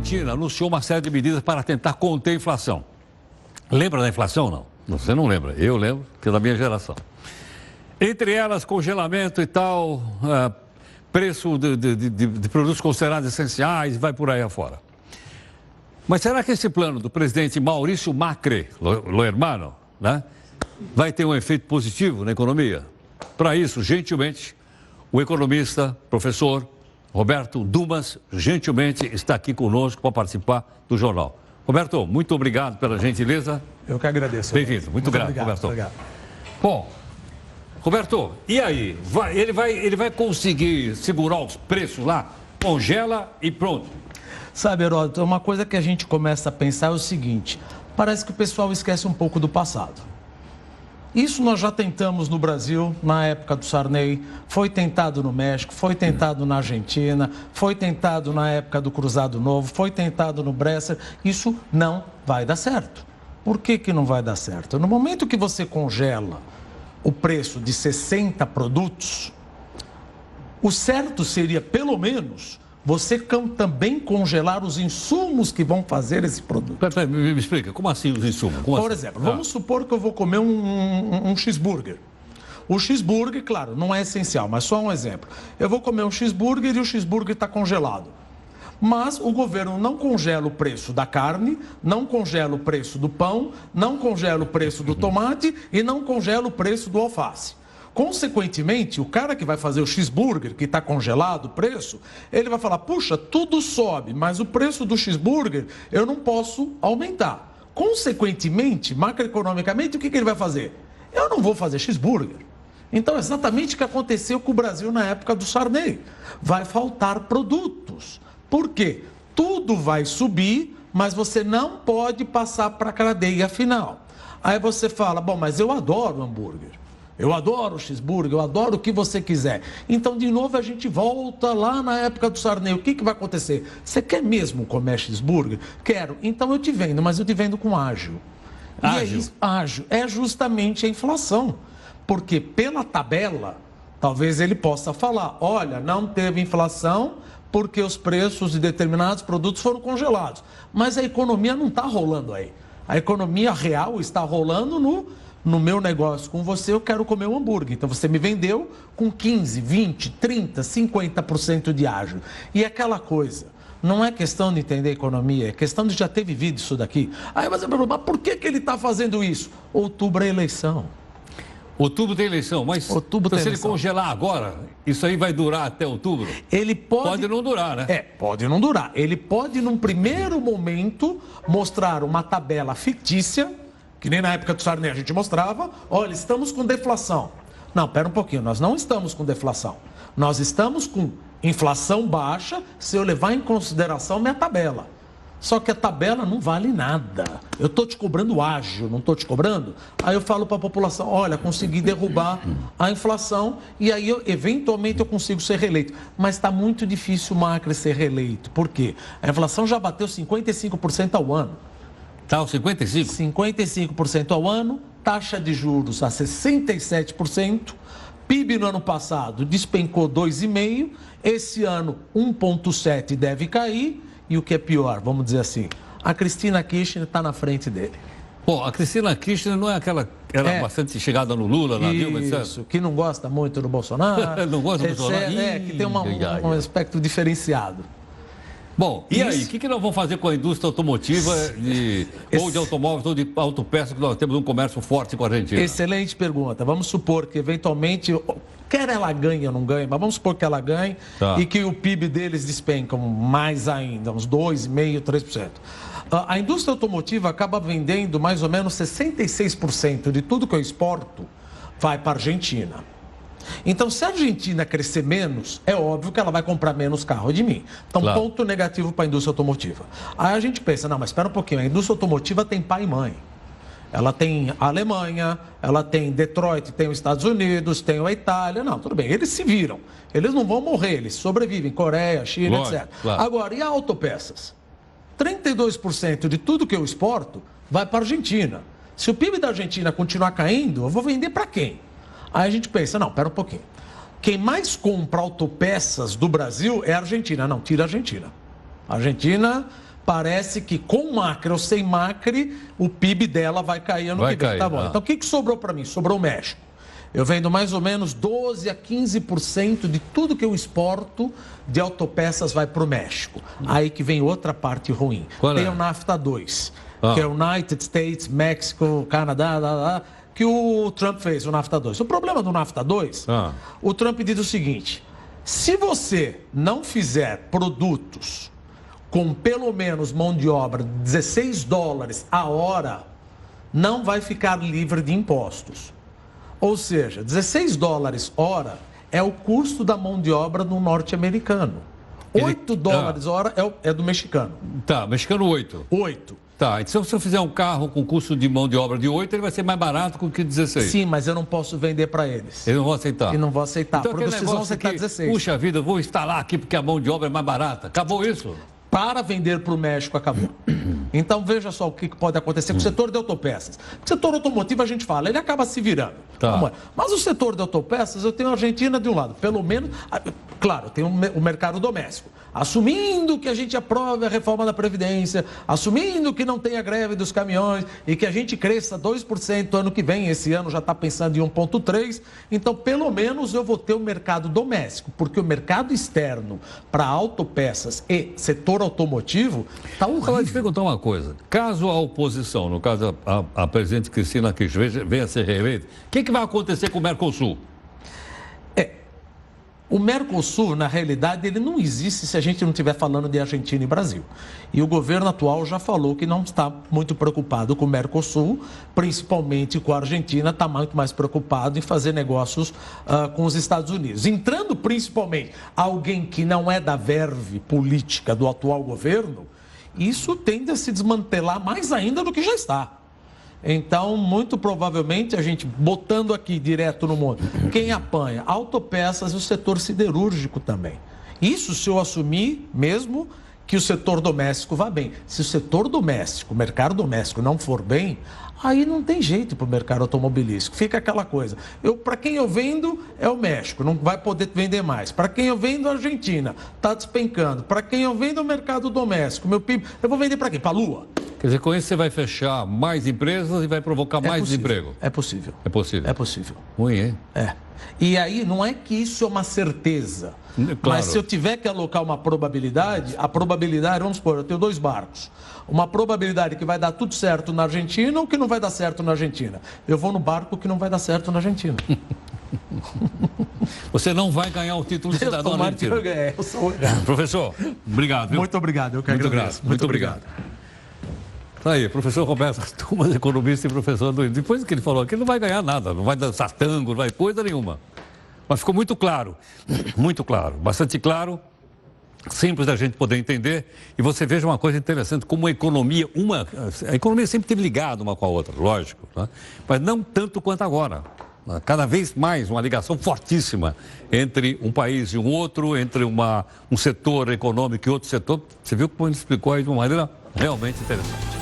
Argentina anunciou uma série de medidas para tentar conter a inflação. Lembra da inflação, não? Você não lembra, eu lembro, que é da minha geração. Entre elas, congelamento e tal, preço de produtos considerados essenciais, vai por aí afora. Mas será que esse plano do presidente Maurício Macri, lo hermano, né, vai ter um efeito positivo na economia? Para isso, gentilmente, o economista, professor Roberto Dumas, gentilmente está aqui conosco para participar do jornal. Roberto, muito obrigado pela gentileza. Eu que agradeço. Bem-vindo, muito grato, obrigado, Roberto. Obrigado. Bom, Roberto, e aí? Ele vai conseguir segurar os preços lá? Congela e pronto. Sabe, Heródoto, uma coisa que a gente começa a pensar é o seguinte: parece que o pessoal esquece um pouco do passado. Isso nós já tentamos no Brasil, na época do Sarney, foi tentado no México, foi tentado na Argentina, foi tentado na época do Cruzado Novo, foi tentado no Bresser. Isso não vai dar certo. Por que que não vai dar certo? No momento que você congela o preço de 60 produtos, o certo seria, pelo menos, você também congelar os insumos que vão fazer esse produto. Peraí, me explica, como assim os insumos? Por exemplo, vamos supor que eu vou comer um cheeseburger. O cheeseburger, claro, não é essencial, mas só um exemplo. Eu vou comer um cheeseburger e o cheeseburger está congelado. Mas o governo não congela o preço da carne, não congela o preço do pão, não congela o preço do tomate e não congela o preço do alface. Consequentemente, o cara que vai fazer o cheeseburger, que está congelado o preço, ele vai falar, puxa, tudo sobe, mas o preço do cheeseburger eu não posso aumentar. Consequentemente, macroeconomicamente, o que ele vai fazer? Eu não vou fazer cheeseburger. Então, é exatamente o que aconteceu com o Brasil na época do Sarney. Vai faltar produtos. Por quê? Tudo vai subir, mas você não pode passar para a cadeia final. Aí você fala, bom, mas eu adoro hambúrguer. Eu adoro o cheeseburger, eu adoro o que você quiser. Então, de novo, a gente volta lá na época do Sarney. O que vai acontecer? Você quer mesmo comer cheeseburger? Quero. Então, eu te vendo, mas eu te vendo com ágio. Ágio? Ágio. É justamente a inflação. Porque pela tabela, talvez ele possa falar, olha, não teve inflação porque os preços de determinados produtos foram congelados. Mas a economia não está rolando aí. A economia real está rolando no meu negócio com você, eu quero comer um hambúrguer. Então, você me vendeu com 15, 20, 30, 50% de ágio. E aquela coisa, não é questão de entender a economia, é questão de já ter vivido isso daqui. Aí você vai perguntar, mas por que ele está fazendo isso? Outubro é eleição. Outubro tem eleição, mas outubro tem se eleição. Ele congelar agora, isso aí vai durar até outubro? Ele pode não durar, né? Pode não durar. Ele pode, num primeiro momento, mostrar uma tabela fictícia, que nem na época do Sarney a gente mostrava, olha, estamos com deflação. Não, pera um pouquinho, nós não estamos com deflação. Nós estamos com inflação baixa se eu levar em consideração minha tabela. Só que a tabela não vale nada. Eu estou te cobrando ágio, não estou te cobrando? Aí eu falo para a população, olha, consegui derrubar a inflação e aí, eventualmente, eu consigo ser reeleito. Mas está muito difícil o Macri ser reeleito. Por quê? A inflação já bateu 55% ao ano. Tá, 55%? 55% ao ano, taxa de juros a 67%, PIB no ano passado despencou 2,5%, esse ano 1,7% deve cair, e o que é pior, vamos dizer assim, a Cristina Kirchner está na frente dele. Bom, a Cristina Kirchner não é aquela, ela é bastante chegada no Lula, na Dilma, etc. Isso, que não gosta muito do Bolsonaro. Não gosta do Bolsonaro? Que tem um aspecto diferenciado. Bom, e aí, o que nós vamos fazer com a indústria automotiva, ou de automóveis, ou de autopeças, que nós temos um comércio forte com a Argentina? Excelente pergunta. Vamos supor que, eventualmente, quer ela ganhe ou não ganhe, mas vamos supor que ela ganhe e que o PIB deles despenca mais ainda, uns 2,5%, 3%. A indústria automotiva acaba vendendo mais ou menos 66% de tudo que eu exporto vai para a Argentina. Então, se a Argentina crescer menos, é óbvio que ela vai comprar menos carro de mim. Então, claro, ponto negativo para a indústria automotiva. Aí a gente pensa, não, mas espera um pouquinho, a indústria automotiva tem pai e mãe. Ela tem a Alemanha, ela tem Detroit, tem os Estados Unidos, tem a Itália. Não, tudo bem, eles se viram. Eles não vão morrer, eles sobrevivem. Coreia, China, etc. Claro. Agora, e a autopeças? 32% de tudo que eu exporto vai para a Argentina. Se o PIB da Argentina continuar caindo, eu vou vender para quem? Aí a gente pensa, não, pera um pouquinho. Quem mais compra autopeças do Brasil é a Argentina. Não, tira a Argentina. A Argentina parece que com macri ou sem macri, o PIB dela vai cair ano que vem. Tá bom. Então, o que sobrou para mim? Sobrou o México. Eu vendo mais ou menos 12 a 15% de tudo que eu exporto de autopeças vai para o México. Aí que vem outra parte ruim. Tem o NAFTA 2, que é United States, México, Canadá, que o Trump fez, o NAFTA 2. O problema do NAFTA 2, o Trump diz o seguinte: se você não fizer produtos com pelo menos mão de obra de 16 dólares a hora, não vai ficar livre de impostos. Ou seja, 16 dólares hora é o custo da mão de obra do norte-americano. 8 dólares hora é do mexicano. Tá, mexicano 8. 8. Tá, então se eu fizer um carro com custo de mão de obra de 8, ele vai ser mais barato do que 16. Sim, mas eu não posso vender para eles. Eles não vão aceitar. E não vão aceitar, então, porque vocês vão aceitar 16. Puxa vida, eu vou instalar aqui porque a mão de obra é mais barata. Acabou isso? Para vender para o México, acabou. Então, veja só o que pode acontecer com o setor de autopeças. O setor automotivo, a gente fala, ele acaba se virando. Tá. Mas o setor de autopeças, eu tenho a Argentina de um lado. Pelo menos, claro, tem o mercado doméstico. Assumindo que a gente aprove a reforma da Previdência, assumindo que não tenha greve dos caminhões e que a gente cresça 2% ano que vem, esse ano já está pensando em 1,3%, então pelo menos eu vou ter o mercado doméstico, porque o mercado externo para autopeças e setor automotivo está horrível. Vou te perguntar uma coisa, caso a oposição, no caso a presidente Cristina Kirchner venha a ser reeleita, o que vai acontecer com o Mercosul? O Mercosul, na realidade, ele não existe se a gente não estiver falando de Argentina e Brasil. E o governo atual já falou que não está muito preocupado com o Mercosul, principalmente com a Argentina, está muito mais preocupado em fazer negócios com os Estados Unidos. Entrando principalmente alguém que não é da verve política do atual governo, isso tende a se desmantelar mais ainda do que já está. Então, muito provavelmente, a gente botando aqui direto no mundo, quem apanha? Autopeças e o setor siderúrgico também. Isso se eu assumir mesmo que o setor doméstico vá bem. Se o setor doméstico, o mercado doméstico não for bem, aí não tem jeito para o mercado automobilístico. Fica aquela coisa. Para quem eu vendo é o México, não vai poder vender mais. Para quem eu vendo a Argentina, está despencando. Para quem eu vendo o mercado doméstico, meu PIB, eu vou vender para quem? Para a Lua. Quer dizer, com isso você vai fechar mais empresas e vai provocar mais desemprego. É possível. É possível. É possível. Ruim, hein? É. E aí, não é que isso é uma certeza. Claro. Mas se eu tiver que alocar uma probabilidade, a probabilidade, vamos supor, eu tenho 2 barcos. Uma probabilidade que vai dar tudo certo na Argentina ou que não vai dar certo na Argentina. Eu vou no barco que não vai dar certo na Argentina. Você não vai ganhar o título de cidadão argentino. Eu sou... Professor, obrigado. Viu? Muito obrigado, eu que agradeço. Muito obrigado. Tá aí, professor Roberto Thomas, economista e professor do... Depois que ele falou aqui, ele não vai ganhar nada, não vai dançar tango, não vai coisa nenhuma. Mas ficou muito claro, bastante claro, simples da gente poder entender. E você veja uma coisa interessante, como a economia sempre esteve ligada uma com a outra, lógico, né? Mas não tanto quanto agora. Cada vez mais uma ligação fortíssima entre um país e um outro, entre um setor econômico e outro setor. Você viu como ele explicou aí de uma maneira realmente interessante.